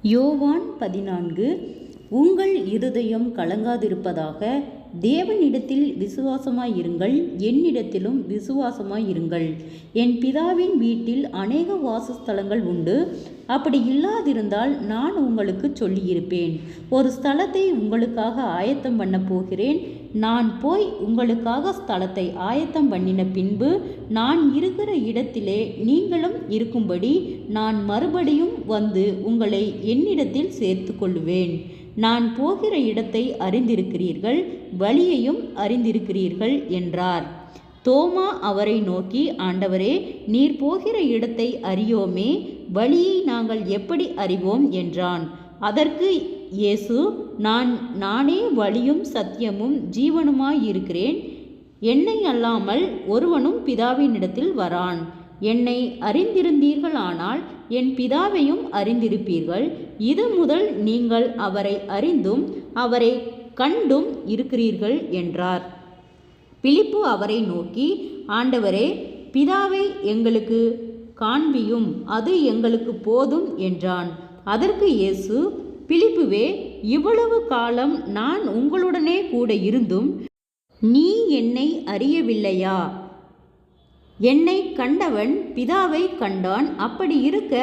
யோவான் 14. உங்கள் இருதயம் கலங்காதிருப்பதாக. தேவனிடத்தில் விசுவாசமாயிருங்கள், என்னிடத்திலும் விசுவாசமாயிருங்கள். என் பிதாவின் வீட்டில் அநேக வாசஸ்தலங்கள் உண்டு. அப்படி இல்லாதிருந்தால் நான் உங்களுக்கு சொல்லியிருப்பேன். ஒரு ஸ்தலத்தை உங்களுக்காக ஆயத்தம் பண்ண போகிறேன். நான் போய் உங்களுக்காக ஸ்தலத்தை ஆயத்தம் பண்ணின பின்பு நான் இருக்கிற இடத்திலே நீங்களும் இருக்கும்படி நான் மறுபடியும் வந்து உங்களை என்னிடத்தில் சேர்த்து கொள்ளுவேன். நான் போகிற இடத்தை அறிந்திருக்கிறீர்கள், வழியையும் அறிந்திருக்கிறீர்கள் என்றார். தோமா அவரை நோக்கி, ஆண்டவரே, நீர் போகிற இடத்தை அறியோமே, வழியை நாங்கள் எப்படி அறிவோம் என்றான். அதற்கு இயேசு, நானே வழியும் சத்தியமும் ஜீவனுமாயிருக்கிறேன். என்னை அல்லாமல் ஒருவனும் பிதாவினிடத்தில் வரான். என்னை அறிந்திருந்தீர்களானால் என் பிதாவையும் அறிந்திருப்பீர்கள். இது முதல் நீங்கள் அவரை அறிந்தும் அவரை கண்டும் இருக்கிறீர்கள் என்றார். பிலிப்பு அவரை நோக்கி, ஆண்டவரே, பிதாவை எங்களுக்கு காண்பியும், அது எங்களுக்கு போதும் என்றான். அதற்கு இயேசு, பிலிப்புவே, இவ்வளவு காலம் நான் உங்களுடனே கூட இருந்தும் நீ என்னை அறியவில்லையா? என்னை கண்டவன் பிதாவை கண்டான். அப்படி இருக்க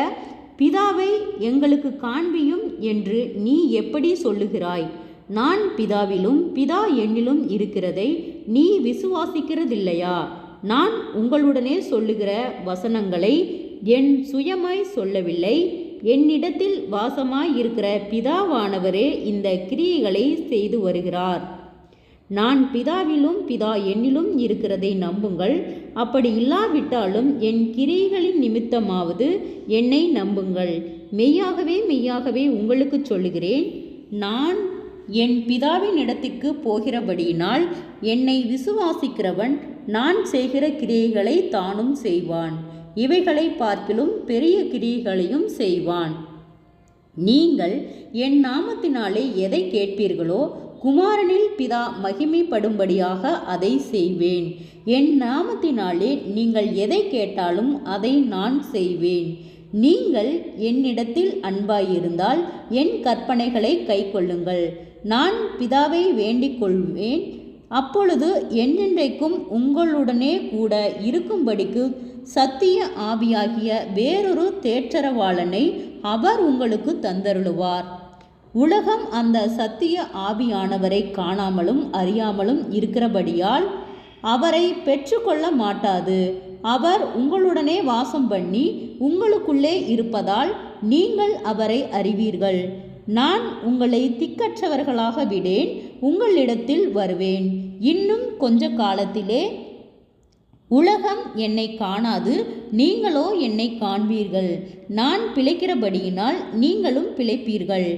பிதாவை எங்களுக்கு காண்பியும் என்று நீ எப்படி சொல்லுகிறாய்? நான் பிதாவிலும் பிதா என்னிலும் இருக்கிறதை நீ விசுவாசிக்கிறதில்லையா? நான் உங்களுடனே சொல்லுகிற வசனங்களை என் சுயமாய் சொல்லவில்லை. என்னிடத்தில் வாசமாயிருக்கிற பிதாவானவரே இந்த கிரியைகளை செய்து வருகிறார். நான் பிதாவிலும் பிதா என்னிலும் இருக்கிறதை நம்புங்கள். அப்படி இல்லாவிட்டாலும் என் கிரியைகளின் நிமித்தமாவது என்னை நம்புங்கள். மெய்யாகவே மெய்யாகவே உங்களுக்கு சொல்லுகிறேன், நான் என் பிதாவின் இடத்திற்கு போகிறபடியினால் என்னை விசுவாசிக்கிறவன் நான் செய்கிற கிரியைகளை தானும் செய்வான், இவைகளை பார்க்கிலும் பெரிய கிரியைகளையும் செய்வான். நீங்கள் என் நாமத்தினாலே எதை கேட்பீர்களோ குமாரனில் பிதா மகிமைப்படும்படியாக அதை செய்வேன். என் நாமத்தினாலே நீங்கள் எதை கேட்டாலும் அதை நான் செய்வேன். நீங்கள் என்னிடத்தில் அன்பாயிருந்தால் என் கற்பனைகளை கைக்கொள்ளுங்கள். நான் பிதாவை வேண்டிக் கொள்வேன், அப்பொழுது என்றென்றைக்கும் உங்களுடனே கூட இருக்கும்படிக்கு சத்திய ஆவியாகிய வேறொரு தேற்றரவாளனை அவர் உங்களுக்கு தந்தருளுவார். உலகம் அந்த சத்திய ஆவியானவரை காணாமலும் அறியாமலும் இருக்கிறபடியால் அவரை பெற்றுக்கொள்ள மாட்டாது. அவர் உங்களுடனே வாசம் பண்ணி உங்களுக்குள்ளே இருப்பதால் நீங்கள் அவரை அறிவீர்கள். நான் உங்களை திக்கற்றவர்களாக விடேன், உங்களிடத்தில் வருவேன். இன்னும் கொஞ்ச காலத்திலே உலகம் என்னை காணாது, நீங்களோ என்னை காண்பீர்கள். நான் பிழைக்கிறபடியினால் நீங்களும் பிழைப்பீர்கள்.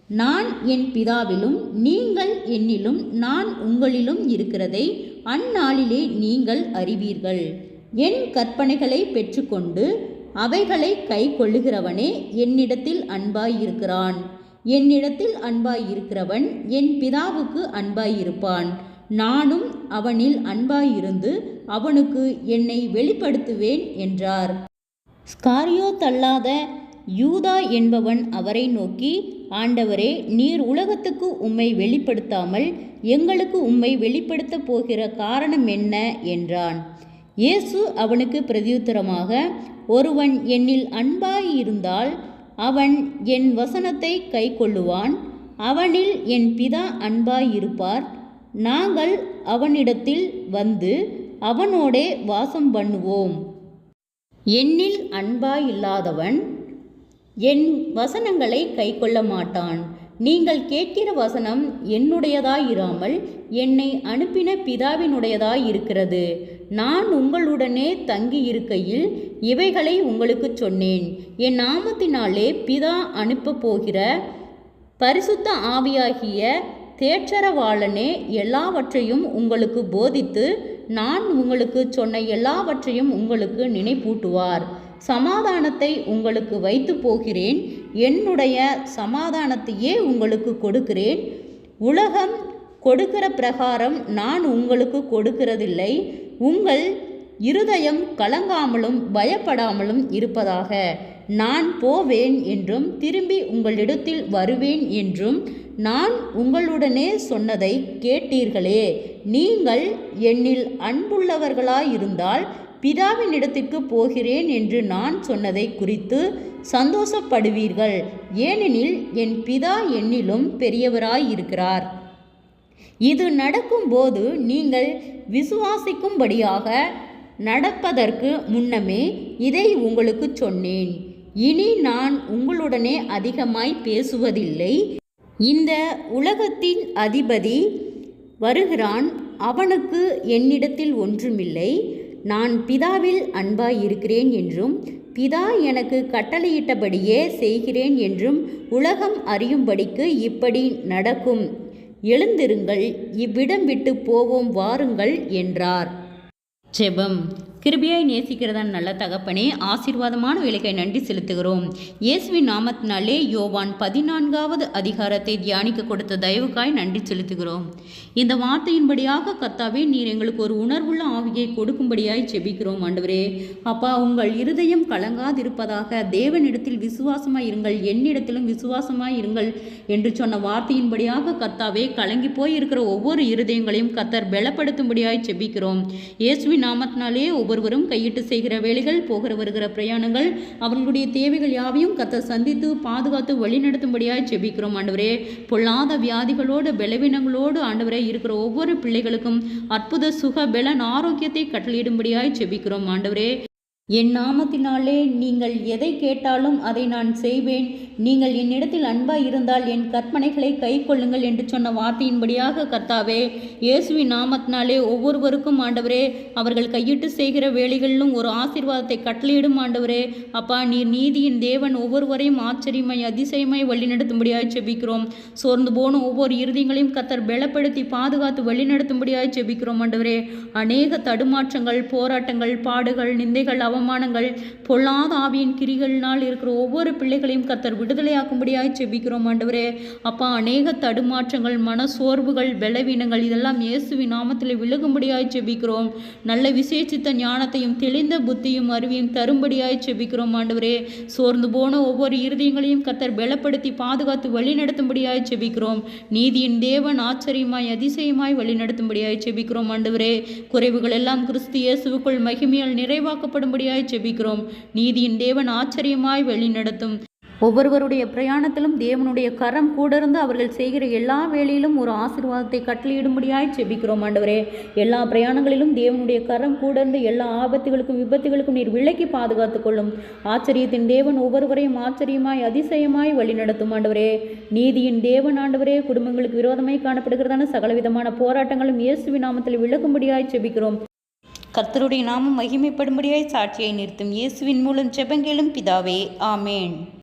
நான் என் பிதாவிலும் நீங்கள் என்னிலும் நான் உங்களிலும் இருக்கிறதை அந்நாளிலே நீங்கள் அறிவீர்கள். என் கற்பனைகளை பெற்றுக்கொண்டு அவைகளை கை கொள்ளுகிறவனே என்னிடத்தில் அன்பாயிருக்கிறான். என்னிடத்தில் அன்பாயிருக்கிறவன் என் பிதாவுக்கு அன்பாயிருப்பான். நானும் அவனில் அன்பாயிருந்து அவனுக்கு என்னை வெளிப்படுத்துவேன் என்றார். ஸ்காரியோத்தல்லாத யூதா என்பவன் அவரை நோக்கி, ஆண்டவரே, நீர் உலகத்துக்கு உம்மை வெளிப்படுத்தாமல் எங்களுக்கு உம்மை வெளிப்படுத்த போகிற காரணம் என்ன என்றான். இயேசு அவனுக்கு பிரதியுத்தரமாக, ஒருவன் என்னில் அன்பாயிருந்தால் அவன் என் வசனத்தை கை கொள்ளுவான். அவனில் என் பிதா அன்பாயிருப்பார். நாங்கள் அவனிடத்தில் வந்து அவனோடே வாசம் பண்ணுவோம். என்னில் அன்பாயில்லாதவன் என் வசனங்களை கை கொள்ள மாட்டான். நீங்கள் கேட்கிற வசனம் என்னுடையதாயிராமல் என்னை அனுப்பின பிதாவினுடையதாயிருக்கிறது. நான் உங்களுடனே தங்கியிருக்கையில் இவைகளை உங்களுக்கு சொன்னேன். என் நாமத்தினாலே பிதா அனுப்ப போகிற பரிசுத்த ஆவியாகிய தேற்றரவாளனே எல்லாவற்றையும் உங்களுக்கு போதித்து நான் உங்களுக்கு சொன்ன எல்லாவற்றையும் உங்களுக்கு நினைப்பூட்டுவார். சமாதானத்தை உங்களுக்கு வைத்து போகிறேன், என்னுடைய சமாதானத்தையே உங்களுக்கு கொடுக்கிறேன். உலகம் கொடுக்கிற பிரகாரம் நான் உங்களுக்கு கொடுக்கிறதில்லை. உங்கள் இருதயம் கலங்காமலும் பயப்படாமலும் இருப்பதாக. நான் போவேன் என்றும் திரும்பி உங்களிடத்தில் வருவேன் என்றும் நான் உங்களுடனே சொன்னதை கேட்டீர்களே. நீங்கள் என்னில் அன்புள்ளவர்களாயிருந்தால் பிதாவினிடத்திற்கு போகிறேன் என்று நான் சொன்னதை குறித்து சந்தோஷப்படுவீர்கள். ஏனெனில் என் பிதா என்னிலும் பெரியவராயிருக்கிறார். இது நடக்கும்போது நீங்கள் விசுவாசிக்கும்படியாக நடப்பதற்கு முன்னமே இதை உங்களுக்கு சொன்னேன். இனி நான் உங்களுடனே அதிகமாய் பேசுவதில்லை. இந்த உலகத்தின் அதிபதி வருகிறான். அவனுக்கு என்னிடத்தில் ஒன்றுமில்லை. நான் பிதாவில் அன்பாயிருக்கிறேன் என்றும் பிதா எனக்கு கட்டளையிட்டபடியே செய்கிறேன் என்றும் உலகம் அறியும்படிக்கு இப்படி நடக்கும். எழுந்திருங்கள், இவ்விடம் விட்டு போவோம் வாருங்கள் என்றார். ஜெபம். கிருபையாய் நேசிக்கிறதான் நல்ல தகப்பனே, ஆசீர்வாதமான வேலைக்காய் நன்றி செலுத்துகிறோம். இயேசுவின் நாமத்தினாலே யோவான் 14வது அதிகாரத்தை தியானிக்க கொடுத்த தயவுக்காய் நன்றி செலுத்துகிறோம். இந்த வார்த்தையின்படியாக கர்த்தாவே, நீர் எங்களுக்கு ஒரு உணர்வுள்ள ஆவியை கொடுக்கும்படியாய் ஜெபிக்கிறோம் ஆண்டவரே. அப்பா, உங்கள் இருதயம் கலங்காதிருப்பதாக, தேவனிடத்தில் விசுவாசமாய் இருங்கள், என்னிடத்திலும் விசுவாசமாய் இருங்கள் என்று சொன்ன வார்த்தையின்படியாக கர்த்தாவே, கலங்கி போய் இருக்கிற ஒவ்வொரு இருதயங்களையும் கர்த்தர் பலப்படுத்தும்படியாய் ஜெபிக்கிறோம். இயேசுவின் நாமத்தினாலே ஒவ்வொருவரும் கையிட்டு செய்கிற வேலைகள், போகிற வருகிற பிரயாணங்கள், அவர்களுடைய தேவைகள் யாவையும் கர்த்தர் சந்தித்து பாதுகாத்து வழிநடத்தும்படியாய் ஜெபிக்கிறோம் ஆண்டவரே. பொல்லாத வியாதிகளோடு பலவீனங்களோடு ஆண்டவரே இருக்கிற ஒவ்வொரு பிள்ளைகளுக்கும் அற்புத சுக பலன் ஆரோக்கியத்தை கட்டளையிடும்படியாய் ஜெபிக்கிறோம் ஆண்டவரே. என் நாமத்தினாலே நீங்கள் எதை கேட்டாலும் அதை நான் செய்வேன். நீங்கள் என்னிடத்தில் அன்பாய் இருந்தால் என் கற்பனைகளை கை கொள்ளுங்கள் என்று சொன்ன வார்த்தையின்படியாக கர்த்தாவே, இயேசுவின் நாமத்தினாலே ஒவ்வொருவருக்கும் ஆண்டவரே அவர்கள் கையிட்டு செய்கிற வேலைகளிலும் ஒரு ஆசீர்வாதத்தை கட்டளையிடும் ஆண்டவரே. அப்பா, நீர் நீதியின் தேவன், ஒவ்வொருவரையும் ஆச்சரியமாய் அதிசயமாய் வழிநடத்தும்படியாய் ஜெபிக்கிறோம். சோர்ந்து போன ஒவ்வொரு இருதயங்களையும் கர்த்தர் பலப்படுத்தி பாதுகாத்து வழிநடத்தும்படியாய் ஜெபிக்கிறோம் ஆண்டவரே. அநேக தடுமாற்றங்கள், போராட்டங்கள், பாடுகள், நிந்தைகள், அவமானங்கள், பொல்லாத ஆவியின் கிரிகளினால் இருக்கிற ஒவ்வொரு பிள்ளைகளையும் கர்த்தர் விடுதலையாக்கும்படியாய் ஜெபிக்கிறோம் ஆண்டவரே. அப்பா, அநேக தடுமாற்றங்கள், மன சோர்வுகள், பலவீனங்கள் இதெல்லாம் இயேசுவின் நாமத்தில் விலகும்படியாய் ஜெபிக்கிறோம். நல்ல விசேஷித்த ஞானத்தையும் தெளிந்த புத்தியும் அறிவியும் தரும்படியாய் ஜெபிக்கிறோம் ஆண்டவரே. சோர்ந்து போன ஒவ்வொரு இருதயங்களையும் கர்த்தர் பலப்படுத்தி பாதுகாத்து வழிநடத்தும்படியாய் ஜெபிக்கிறோம். நீதியின் தேவன் ஆச்சரியமாய் அதிசயமாய் வழிநடத்தும்படியாய் ஜெபிக்கிறோம் ஆண்டவரே. குறைவுகள் எல்லாம் கிறிஸ்து இயேசுவுக்குள் மகிமையால் நிறைவாக்கப்படும்படியாய் ஜெபிக்கிறோம். நீதியின் தேவன் ஆச்சரியமாய் வழிநடத்தும். ஒவ்வொருவருடைய பிரயாணத்திலும் தேவனுடைய கரம் கூட இருந்து அவர்கள் செய்கிற எல்லா வேலையிலும் ஒரு ஆசீர்வாதத்தை கட்டளையிடும்படியாய் ஜெபிக்கிறோம் ஆண்டவரே. எல்லா பிரயாணங்களிலும் தேவனுடைய கரம் கூட இருந்து எல்லா ஆபத்துகளுக்கும் விபத்துகளுக்கும் நீர் விலக்கி பாதுகாத்துக் கொள்ளும். ஆச்சரியத்தின் தேவன் ஒவ்வொருவரையும் ஆச்சரியமாய் அதிசயமாய் வழிநடத்தும் ஆண்டவரே. நீதியின் தேவன் ஆண்டவரே, குடும்பங்களுக்கு விரோதமாய் காணப்படுகிறதான சகலவிதமான போராட்டங்களும் இயேசுவின் நாமத்தில் விலகும்படியாய் ஜெபிக்கிறோம். கர்த்தருடைய நாமம் மகிமைப்படும்படியாய் சாட்சியை நிறுத்தும். இயேசுவின் மூலம் ஜெபங்கேளும் பிதாவே, ஆமேன்.